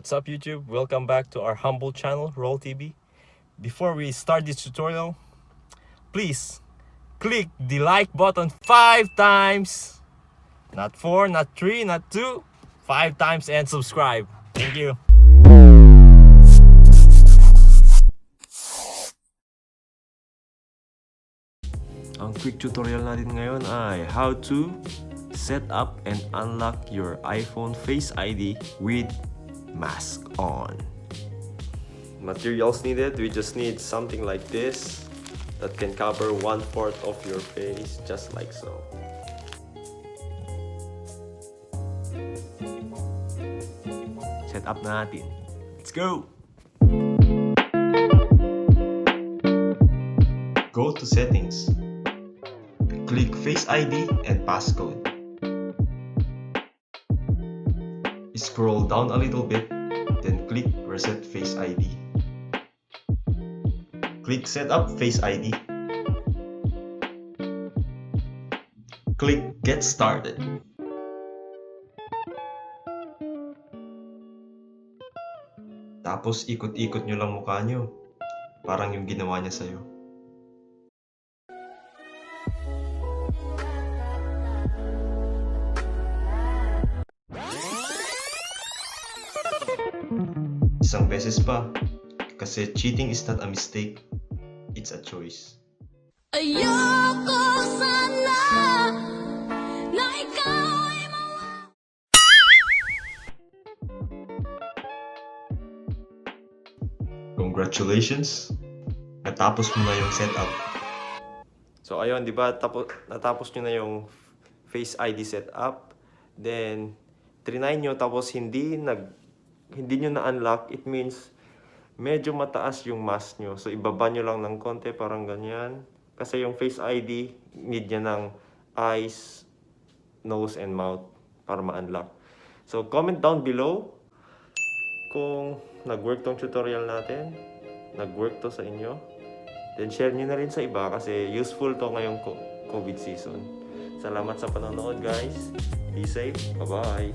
What's up YouTube? Welcome back to our humble channel, Roll TV. Before we start this tutorial, please click the like button 5 times. Not 4, not 3, not 2, 5 times and subscribe. Thank you. Ang quick tutorial natin ngayon ay how to set up and unlock your iPhone Face ID with mask on. Materials needed, we just need something like this that can cover 1/4 of your face, just like so. Set up na natin. Let's go! Go to settings. Click Face ID and passcode. Scroll down a little bit, then click Reset Face ID. Click Set up Face ID. Click Get Started. Tapos ikot-ikot nyo lang mukha nyo. Parang yung ginawa niya sa'yo. Isang beses pa, kasi cheating is not a mistake, it's a choice. Ayoko sana na ikaw ay Congratulations! Natapos mo na yung setup. So ayun, di ba, natapos nyo na yung Face ID setup. Then, trinay nyo tapos hindi nyo na-unlock, it means medyo mataas yung mask nyo. So, ibaba nyo lang ng konti, parang ganyan. Kasi yung Face ID, need niya ng eyes, nose, and mouth para ma-unlock. So, comment down below kung nag-work tong tutorial natin. Nag-work to sa inyo. Then, share nyo na rin sa iba kasi useful to ngayong COVID season. Salamat sa panonood, guys. Be safe. Bye-bye.